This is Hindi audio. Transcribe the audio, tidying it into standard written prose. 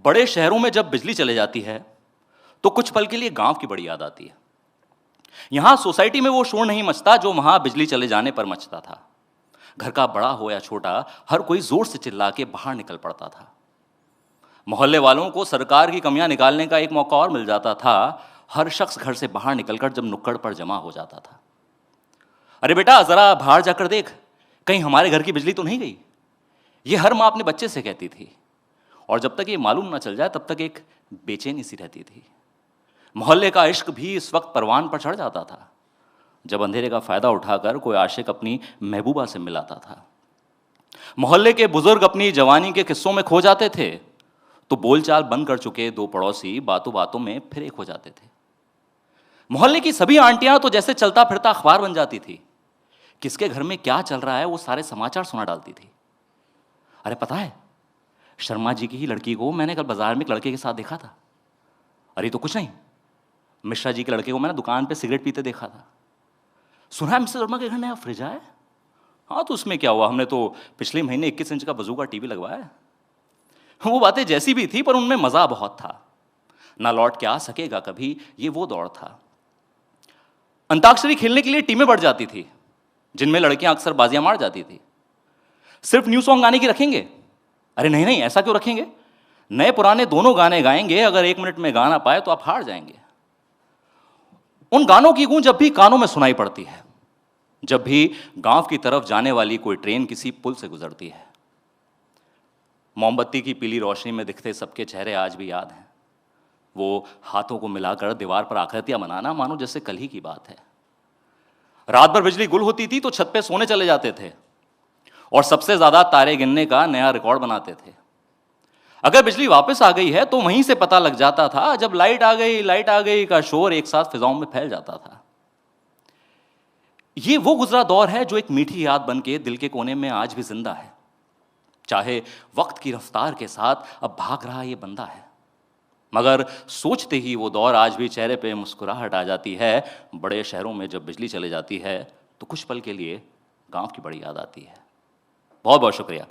बड़े शहरों में जब बिजली चले जाती है तो कुछ पल के लिए गांव की बड़ी याद आती है। यहां सोसाइटी में वो शोर नहीं मचता जो वहां बिजली चले जाने पर मचता था। घर का बड़ा हो या छोटा, हर कोई जोर से चिल्ला के बाहर निकल पड़ता था। मोहल्ले वालों को सरकार की कमियां निकालने का एक मौका और मिल जाता था। हर शख्स घर से बाहर निकलकर जब नुक्कड़ पर जमा हो जाता था, अरे बेटा जरा बाहर जाकर देख, कहीं हमारे घर की बिजली तो नहीं गई। ये हर माँ अपने बच्चे से कहती थी, और जब तक ये मालूम ना चल जाए तब तक एक बेचैनी सी रहती थी। मोहल्ले का इश्क भी इस वक्त परवान पर चढ़ जाता था जब अंधेरे का फायदा उठाकर कोई आशिक अपनी महबूबा से मिलाता था। मोहल्ले के बुजुर्ग अपनी जवानी के किस्सों में खो जाते थे तो बोलचाल बंद कर चुके दो पड़ोसी बातों बातों में फिर एक हो जाते थे। मोहल्ले की सभी आंटियां तो जैसे चलता फिरता अखबार बन जाती थी। किसके घर में क्या चल रहा है वो सारे समाचार सुना डालती थी। अरे पता है, शर्मा जी की ही लड़की को मैंने कल बाजार में एक लड़के के साथ देखा था। अरे तो कुछ नहीं, मिश्रा जी के लड़के को मैंने दुकान पे सिगरेट पीते देखा था। सुना है मिस्टर वर्मा के घर नया फ्रिज आया है। हाँ तो उसमें क्या हुआ, हमने तो पिछले महीने 21 इंच का बजूका टीवी लगवाया है। वो बातें जैसी भी थी पर उनमें मजा बहुत था। ना लौट के आ सकेगा कभी, ये वो दौर था। अंताक्षरी खेलने के लिए टीमें बढ़ जाती थी जिनमें लड़कियां अक्सर बाजियां मार जाती थी। सिर्फ न्यू सॉन्ग गाने की रखेंगे? अरे नहीं नहीं, ऐसा क्यों रखेंगे, नए पुराने दोनों गाने गाएंगे। अगर 1 मिनट में गाना पाए तो आप हार जाएंगे। उन गानों की गूंज जब भी कानों में सुनाई पड़ती है जब भी गांव की तरफ जाने वाली कोई ट्रेन किसी पुल से गुजरती है। मोमबत्ती की पीली रोशनी में दिखते सबके चेहरे आज भी याद हैं। वो हाथों को मिलाकर दीवार पर आकृतियां बनाना मानो जैसे कल ही की बात है। रात भर बिजली गुल होती थी तो छत पे सोने चले जाते थे और सबसे ज्यादा तारे गिनने का नया रिकॉर्ड बनाते थे। अगर बिजली वापस आ गई है तो वहीं से पता लग जाता था जब लाइट आ गई का शोर एक साथ फिजाओं में फैल जाता था। ये वो गुजरा दौर है जो एक मीठी याद बन के दिल के कोने में आज भी जिंदा है। चाहे वक्त की रफ्तार के साथ अब भाग रहा ये बंदा है, मगर सोचते ही वो दौर आज भी चेहरे पे मुस्कुराहट आ जाती है। बड़े शहरों में जब बिजली चले जाती है तो कुछ पल के लिए गांव की बड़ी याद आती है। बहुत बहुत शुक्रिया।